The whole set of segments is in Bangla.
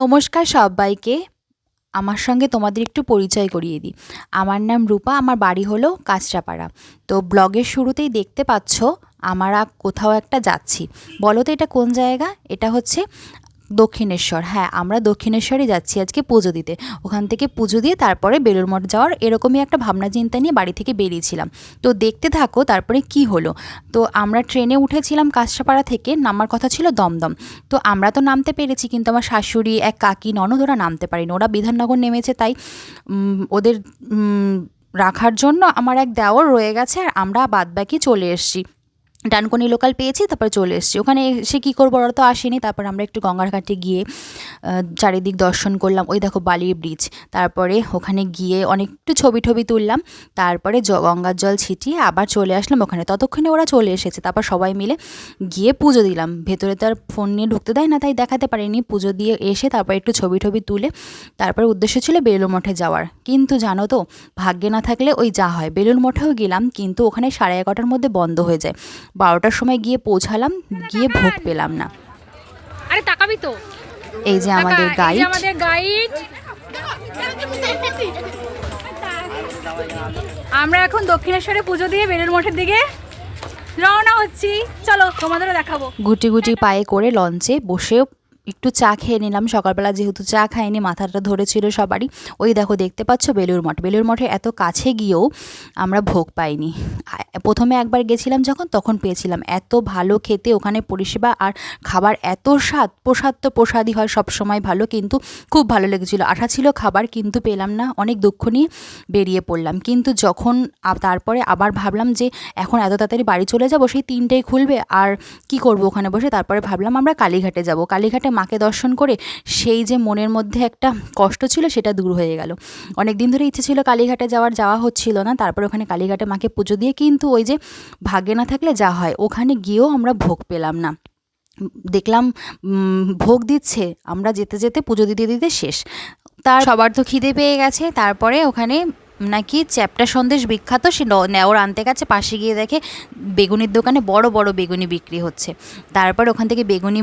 নমস্কার সবাইকে। আমার সঙ্গে তোমাদের একটু পরিচয় করিয়ে দিই। আমার নাম রূপা, আমার বাড়ি হলো কাঁচরাপাড়া। তো ব্লগের শুরুতেই দেখতে পাচ্ছ আমরা কোথাও একটা যাচ্ছি। বলো তো এটা কোন জায়গা? এটা হচ্ছে দক্ষিণেশ্বর। হ্যাঁ, আমরা দক্ষিণেশ্বরে যাচ্ছি আজকে পুজো দিতে। ওখান থেকে পুজো দিয়ে তারপরে বেলুড় মঠ যাওয়ার এরকমই একটা ভাবনা চিন্তা নিয়ে বাড়ি থেকে বেরিয়েছিলাম। তো দেখতে থাকো তারপরে কি হলো। তো আমরা ট্রেনে উঠেছিলাম কাঁচরাপাড়া থেকে, নামার কথা ছিল দমদম। তো আমরা তো নামতে পেরেছি, কিন্তু আমার শাশুড়ি, এক কাকি, ননদ ওরা নামতে পারেনি। ওরা বিধাননগর নেমেছে, তাই ওদের রাখার জন্য আমার এক দেওর রয়ে গেছে, আর আমরা বাদবাকি চলে এসেছি। ডানকুনি লোকাল পেয়েছি, তারপরে চলে এসেছি। ওখানে এসে কী করবো, ওরা তো আসেনি। তারপর আমরা একটু গঙ্গার ঘাটে গিয়ে চারিদিক দর্শন করলাম। ওই দেখো বালির ব্রিজ। তারপরে ওখানে গিয়ে অনেকটু ছবি টবি তুললাম। তারপরে গঙ্গার জল ছিটিয়ে আবার চলে আসলাম ওখানে। ততক্ষণে ওরা চলে এসেছে। তারপর সবাই মিলে গিয়ে পুজো দিলাম। ভেতরে তো আর ফোন নিয়ে ঢুকতে দেয় না, তাই দেখাতে পারিনি। পুজো দিয়ে এসে তারপর একটু ছবি টবি তুলে তারপর উদ্দেশ্য ছিল বেলুড় মঠে যাওয়ার। কিন্তু জানো তো, ভাগ্যে না থাকলে ওই যা হয়। বেলুড় মঠেও গেলাম, কিন্তু ওখানে 11:30টার মধ্যে বন্ধ হয়ে যায়। 12টার সময় গিয়ে পৌঁছালাম, গিয়ে ভোগ পেলাম না। আরে তাকাবি তো। এই যে আমাদের গাইড। আমরা এখন দক্ষিণেশ্বরে পুজো দিয়ে বেলুড় মঠের দিকে রওনা হচ্ছি। চলো তোমাদেরও দেখাবো। গুটি গুটি পায়ে করে লঞ্চে বসেও একটু চা খেয়ে নিলাম। সকালবেলা যেহেতু চা খাইনি, মাথাটা ধরেছিল সবারই। ওই দেখো দেখতে পাচ্ছ বেলুড় মঠ। বেলুড় মঠের এত কাছে গিয়েও আমরা ভোগ পাইনি। প্রথমে একবার গেছিলাম যখন, তখন পেয়েছিলাম। এত ভালো খেতে ওখানে পরিষেবা, আর খাবার এত স্বাদ। প্রসাদ তো প্রসাদই হয় সব সময় ভালো, কিন্তু খুব ভালো লেগেছিলো। আঠা ছিল খাবার, কিন্তু পেলাম না। অনেক দুঃখ নিয়ে বেরিয়ে পড়লাম। কিন্তু যখন তারপরে আবার ভাবলাম যে এখন এত তাড়াতাড়ি বাড়ি চলে যাব, সেই 3টেই খুলবে, আর কি করব ওখানে বসে। তারপরে ভাবলাম আমরা কালীঘাটে যাব। কালীঘাটে মাকে দর্শন করে সেই যে মনের মধ্যে একটা কষ্ট ছিল, সেটা দূর হয়ে গেল। অনেক দিন ধরে ইচ্ছে ছিল কালীঘাটে যাওয়া হচ্ছিল না। তারপরে ওখানে কালীঘাটে মাকে পুজো দিয়ে, কিন্তু ওই যে ভাগ্যে না থাকলে যা হয়, ওখানে গিয়েও আমরা ভোগ পেলাম না। দেখলাম ভোগ দিচ্ছে, আমরা যেতে যেতে পুজো দিতে দিতে শেষ। তার সবার তো খিদে পেয়ে গেছে। তারপরে ওখানে নাকি চ্যাপ্টা সন্দেশ বিখ্যাত, সে নেওর আনতে গেছে। পাশে গিয়ে দেখে বেগুনির দোকানে বড় বড় বেগুনি বিক্রি হচ্ছে। তারপর ওখান থেকে বেগুনি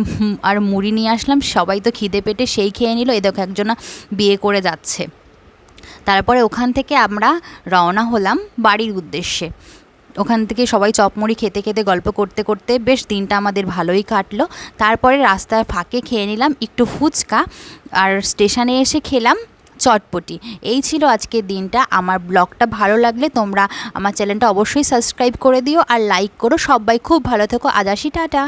আর মুড়ি নিয়ে আসলাম। সবাই তো খিদে পেটে সেই খেয়ে নিল। এ দেখো একজনা বিয়ে করে যাচ্ছে। তারপরে ওখান থেকে আমরা রওনা হলাম বাড়ির উদ্দেশ্যে। ওখান থেকে সবাই চপমুড়ি খেতে খেতে গল্প করতে করতে বেশ দিনটা আমাদের ভালোই কাটলো। তারপরে রাস্তার ফাঁকে খেয়ে নিলাম একটু ফুচকা, আর স্টেশনে এসে খেলাম চটপটি। এই ছিল আজকের দিনটা। আমার ব্লগটা ভালো লাগলে তোমরা আমার চ্যানেলটা অবশ্যই সাবস্ক্রাইব করে দিও আর লাইক করো। সবাই খুব ভালো থেকো। আজ আসি, টাটা।